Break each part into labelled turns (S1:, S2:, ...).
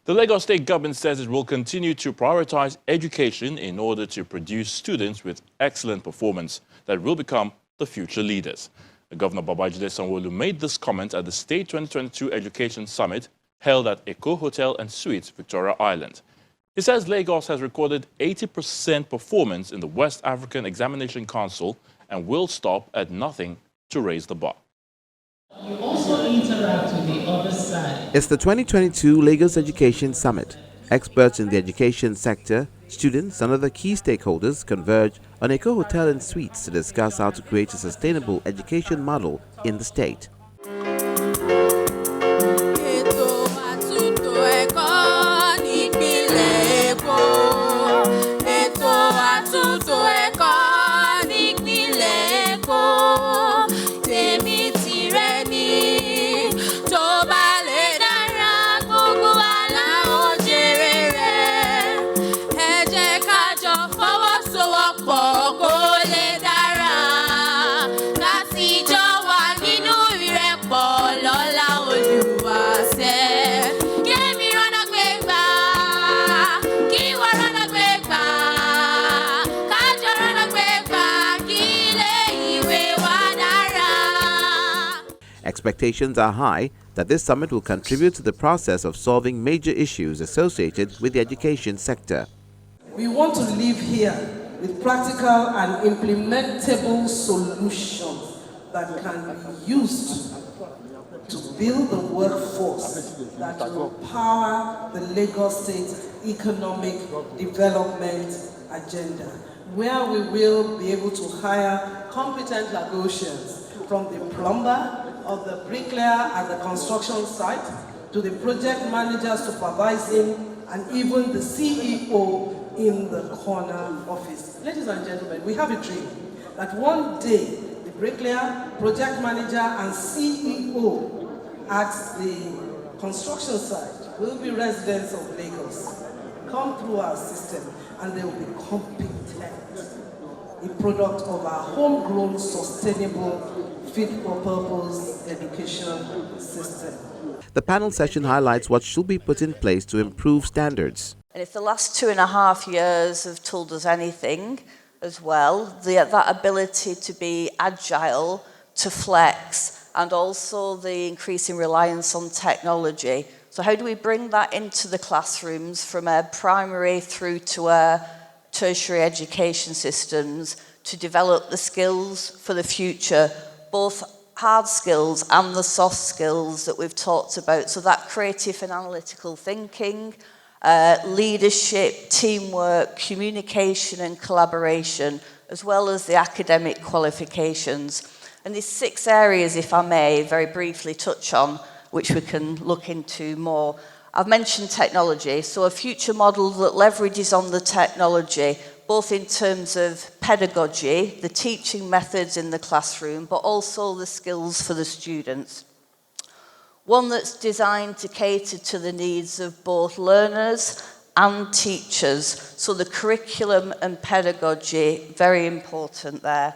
S1: The Lagos State government says it will continue to prioritize education in order to produce students with excellent performance that will become the future leaders. Governor Babajide Sanwo-Olu made this comment at the State 2022 Education Summit held at Eko Hotel and Suites, Victoria Island. He says Lagos has recorded 80% performance in the West African Examination Council and will stop at nothing to raise the bar.
S2: You also interact with the other side.
S3: It's the 2022 Lagos Education Summit. Experts in the education sector, students and other key stakeholders converge on Eko Hotel and Suites to discuss how to create a sustainable education model in the state. Expectations are high that this summit will contribute to the process of solving major issues associated with the education sector.
S4: We want to live here with practical and implementable solutions that can be used to build the workforce that will power the Lagos State economic development agenda, where we will be able to hire competent Lagosians, from the plumber or the bricklayer at the construction site to the project manager supervising and even the CEO in the corner office. Ladies and gentlemen, we have a dream that one day the bricklayer, project manager and CEO at the construction site will be residents of Lagos, come through our system, and they will be competent, a product of our homegrown, sustainable, fit-for-purpose education system.
S3: The panel session highlights what should be put in place to improve standards.
S5: And if the last 2.5 years have told us anything as well, that ability to be agile, to flex, and also the increasing reliance on technology. So how do we bring that into the classrooms from our primary through to our tertiary education systems to develop the skills for the future, both hard skills and the soft skills that we've talked about. So that creative and analytical thinking, leadership, teamwork, communication and collaboration, as well as the academic qualifications. And these 6 areas, if I may, very briefly touch on, which we can look into more. I've mentioned technology, so a future model that leverages on the technology, both in terms of pedagogy, the teaching methods in the classroom, but also the skills for the students. One that's designed to cater to the needs of both learners and teachers. So the curriculum and pedagogy, very important there.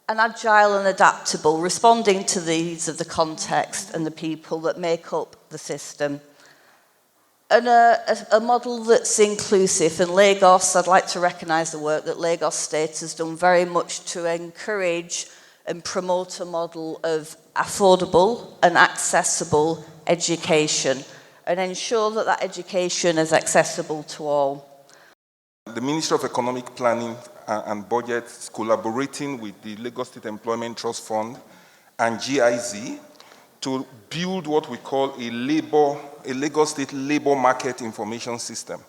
S5: And agile and adaptable, responding to the needs of the context and the people that make up the system. And a model that's inclusive. In Lagos, I'd like to recognise the work that Lagos State has done very much to encourage and promote a model of affordable and accessible education and ensure that that education is accessible to all.
S6: The Ministry of Economic Planning and Budget is collaborating with the Lagos State Employment Trust Fund and GIZ to build what we call a Lagos State Labor Market Information System.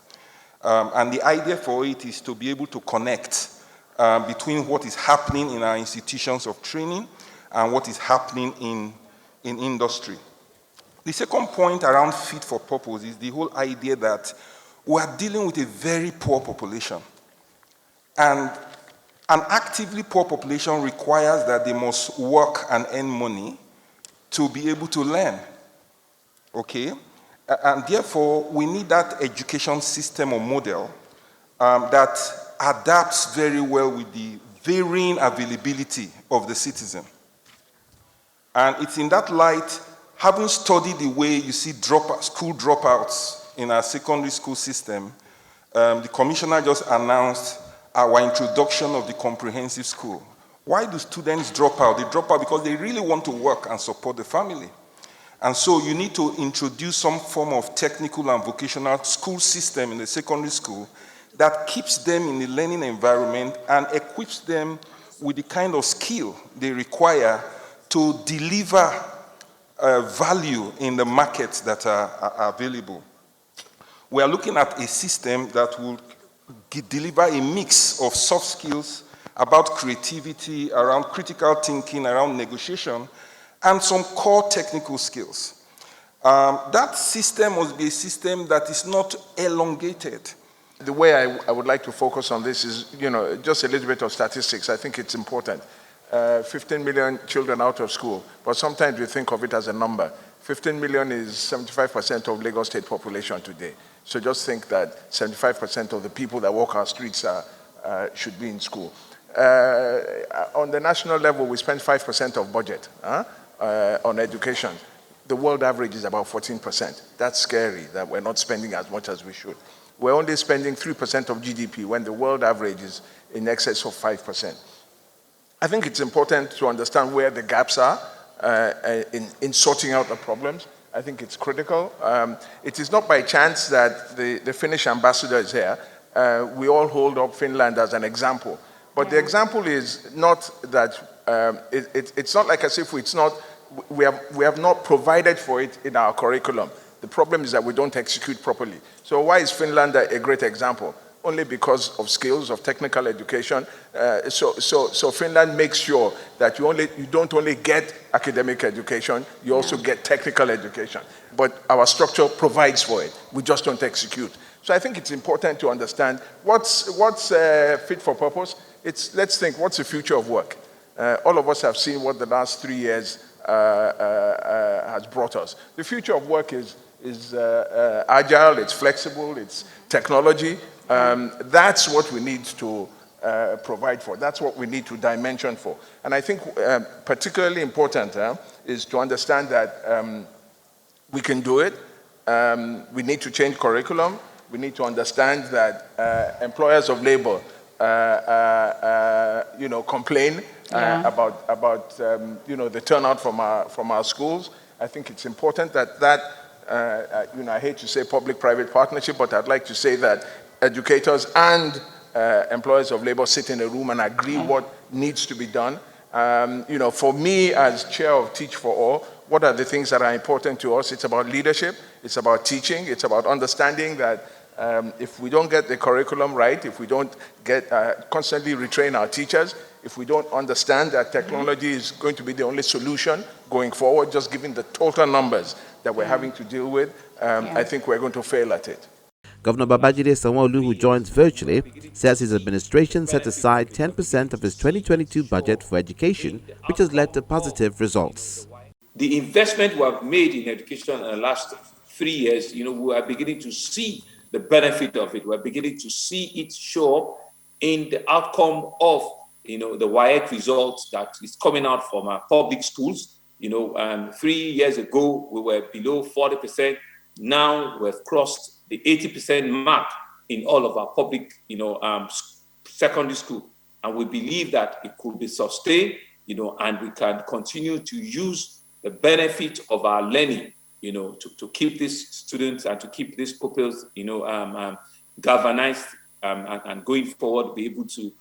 S6: And the idea for it is to be able to connect between what is happening in our institutions of training and what is happening in industry. The second point around fit for purpose is the whole idea that we are dealing with a very poor population. And an actively poor population requires that they must work and earn money to be able to learn, okay? And therefore, we need that education system or model that adapts very well with the varying availability of the citizen. And it's in that light, having studied the way you see school dropouts in our secondary school system, the commissioner just announced our introduction of the comprehensive school. Why do students drop out? They drop out because they really want to work and support the family. And so you need to introduce some form of technical and vocational school system in the secondary school that keeps them in the learning environment and equips them with the kind of skill they require to deliver value in the markets that are available. We are looking at a system that will deliver a mix of soft skills about creativity, around critical thinking, around negotiation, and some core technical skills. That system must be a system that is not elongated.
S7: The way I would like to focus on this is, just a little bit of statistics. I think it's important. 15 million children out of school, but sometimes we think of it as a number. 15 million is 75% of Lagos State population today. So just think that 75% of the people that walk our streets should be in school. On the national level, we spend 5% of budget on education. The world average is about 14%. That's scary that we're not spending as much as we should. We're only spending 3% of GDP when the world average is in excess of 5%. I think it's important to understand where the gaps are in sorting out the problems. I think it's critical. It is not by chance that the Finnish ambassador is here. We all hold up Finland as an example. But the example is not that, it's not like as if we have not provided for it in our curriculum. The problem is that we don't execute properly. So why is Finland a great example? Only because of skills, of technical education. So Finland makes sure that you don't only get academic education, you also get technical education. But our structure provides for it. We just don't execute. So I think it's important to understand what's fit for purpose. Let's think, what's the future of work? All of us have seen what the last 3 years has brought us. The future of work is agile, it's flexible, it's technology. That's what we need to provide for. That's what we need to dimension for. And I think particularly important is to understand that we can do it. We need to change curriculum. We need to understand that employers of labor, complain about the turnout from our schools. I think it's important that I hate to say public-private partnership, but I'd like to say that educators and employers of labor sit in a room and agree what needs to be done. For me as chair of Teach for All, what are the things that are important to us? It's about leadership, it's about teaching, it's about understanding that if we don't get the curriculum right, if we don't constantly retrain our teachers, if we don't understand that technology is going to be the only solution going forward, just given the total numbers that we're having to deal with, I think we're going to fail at it.
S3: Governor Babajide Sanwo-Olu, who joins virtually, says his administration set aside 10% of his 2022 budget for education, which has led to positive results.
S8: The investment we have made in education in the last 3 years, we are beginning to see the benefit of it. We're beginning to see it show up in the outcome of, the WAEC results that is coming out from our public schools. 3 years ago, we were below 40%. Now we've crossed the 80% mark in all of our public, secondary school. And we believe that it could be sustained, and we can continue to use the benefit of our learning, to keep these students and to keep these pupils, galvanized and going forward, be able to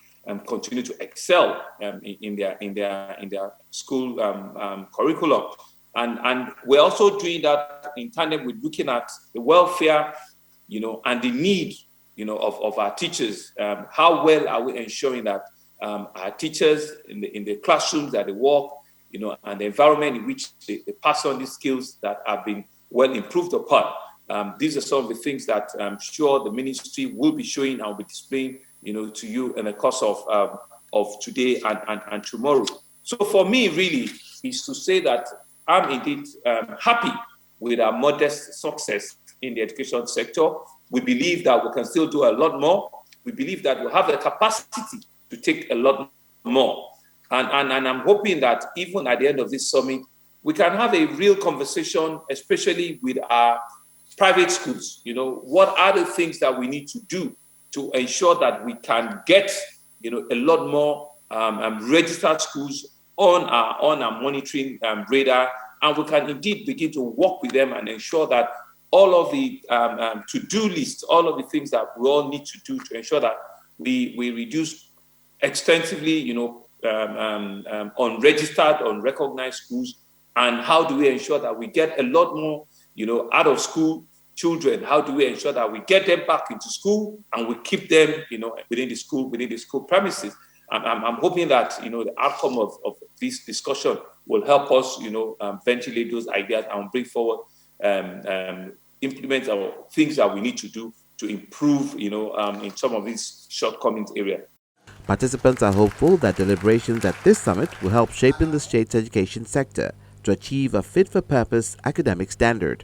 S8: continue to excel in their school curriculum. And we're also doing that in tandem with looking at the welfare, and the need, of our teachers. How well are we ensuring that our teachers in the classrooms that they work, and the environment in which they pass on these skills that have been well improved upon. These are some of the things that I'm sure the ministry will be showing and will be displaying, to you in the course of today and tomorrow. So for me, really, is to say that I'm indeed happy with our modest success in the education sector. We believe that we can still do a lot more. We believe that we have the capacity to take a lot more. And I'm hoping that even at the end of this summit, we can have a real conversation, especially with our private schools. You know, what are the things that we need to do to ensure that we can get, you know, a lot more registered schools on our monitoring radar, and we can indeed begin to work with them and ensure that all of the to-do lists, all of the things that we all need to do to ensure that we reduce extensively, you know, unregistered, unrecognized schools, and how do we ensure that we get a lot more, you know, out of school children? How do we ensure that we get them back into school and we keep them, you know, within the school premises? I'm hoping that, you know, the outcome of this discussion will help us, you know, ventilate those ideas and bring forward, implement our things that we need to do to improve, you know, in some of these shortcomings area.
S3: Participants are hopeful that deliberations at this summit will help shape the state's education sector to achieve a fit-for-purpose academic standard.